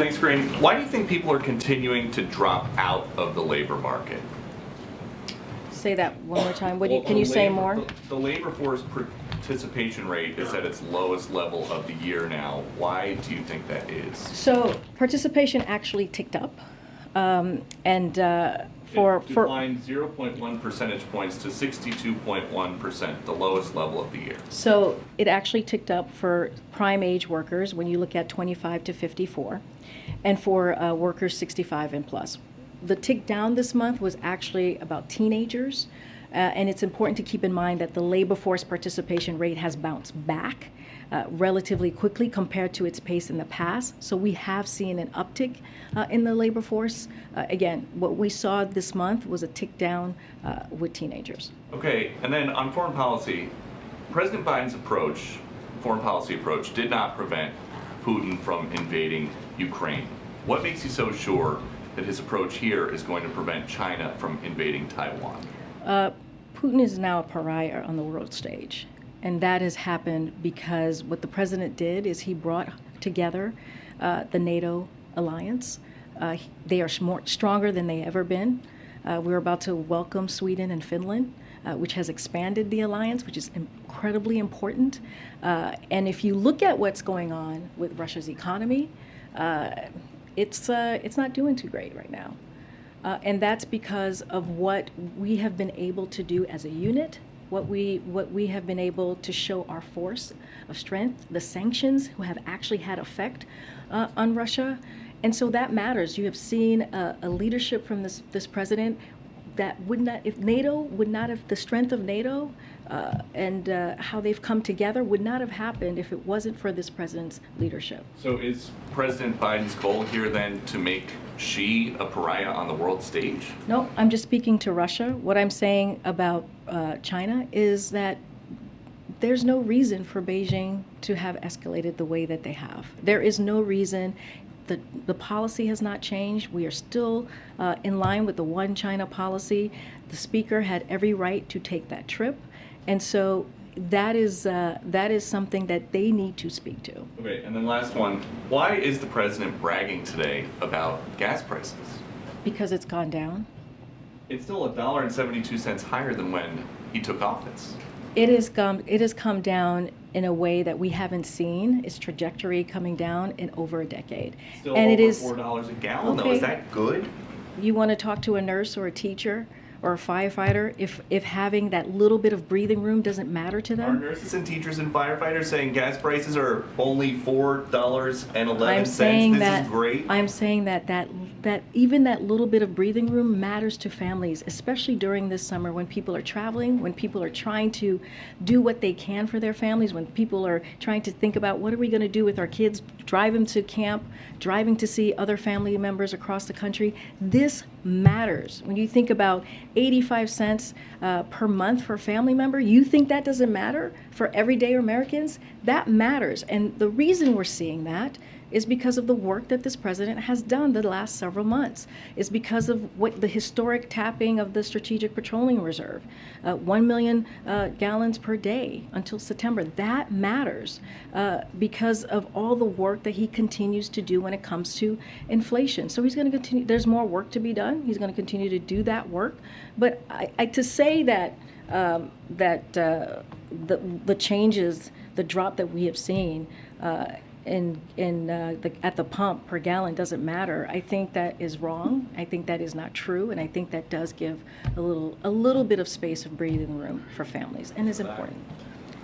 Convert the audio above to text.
Thanks, Graham. Why do you think people are continuing to drop out of the labor market? Say that one more time. Can you say more? The labor force participation rate is at its lowest level of the year now. Why do you think that is? So participation actually ticked up, it declined 0.1 percentage points to 62.1%, the lowest level of the year. So it actually ticked up for prime age workers when you look at 25 to 54, and for workers 65 and plus. The tick down this month was actually about teenagers, and it's important to keep in mind that the labor force participation rate has bounced back relatively quickly compared to its pace in the past. So we have seen an uptick in the labor force. Again, what we saw this month was a tick down with teenagers. Okay, and then on foreign policy, President Biden's foreign policy approach, did not prevent Putin from invading Ukraine. What makes you so sure that his approach here is going to prevent China from invading Taiwan? Putin is now a pariah on the world stage. And that has happened because what the president did is he brought together the NATO alliance. They are stronger than they ever been. We're about to welcome Sweden and Finland, which has expanded the alliance, which is incredibly important. And if you look at what's going on with Russia's economy, it's not doing too great right now. And that's because of what we have been able to do as a unit, what we have been able to show our force of strength, the sanctions who have actually had effect on Russia. And so that matters. You have seen a leadership from this president that would not, if NATO would not have, the strength of NATO and how they've come together would not have happened if it wasn't for this president's leadership. So is President Biden's goal here then to make Xi a pariah on the world stage? No, I'm just speaking to Russia. What I'm saying about China is that there's no reason for Beijing to have escalated the way that they have. There is no reason. The policy has not changed. We are still in line with the one China policy. The speaker had every right to take that trip. And so that is something that they need to speak to. Okay, and then last one. Why is the president bragging today about gas prices? Because it's gone down. It's still $1.72 higher than when he took office. It has come down in a way that we haven't seen its trajectory coming down in over a decade. Still and over it is $4 a gallon, okay. though. Is that good? You want to talk to a nurse or a teacher or a firefighter if having that little bit of breathing room doesn't matter to them? Are nurses and teachers and firefighters saying gas prices are only $4.11? I'm saying this is great. I'm saying that even that little bit of breathing room matters to families, especially during this summer when people are traveling, when people are trying to do what they can for their families, when people are trying to think about what are we going to do with our kids, drive them to camp, driving to see other family members across the country. This matters. When you think about 85 cents per month for a family member, you think that doesn't matter for everyday Americans? That matters. And the reason we're seeing that is because of the work that this president has done the last several months. It's because of what the historic tapping of the Strategic Petroleum Reserve, 1 million gallons per day until September. That matters because of all the work that he continues to do when it comes to inflation. So he's going to continue. There's more work to be done. He's going to continue to do that work. But to say that the changes, the drop that we have seen at the pump per gallon doesn't matter. I think that is wrong. I think that is not true, and I think that does give a little bit of space of breathing room for families, and is important.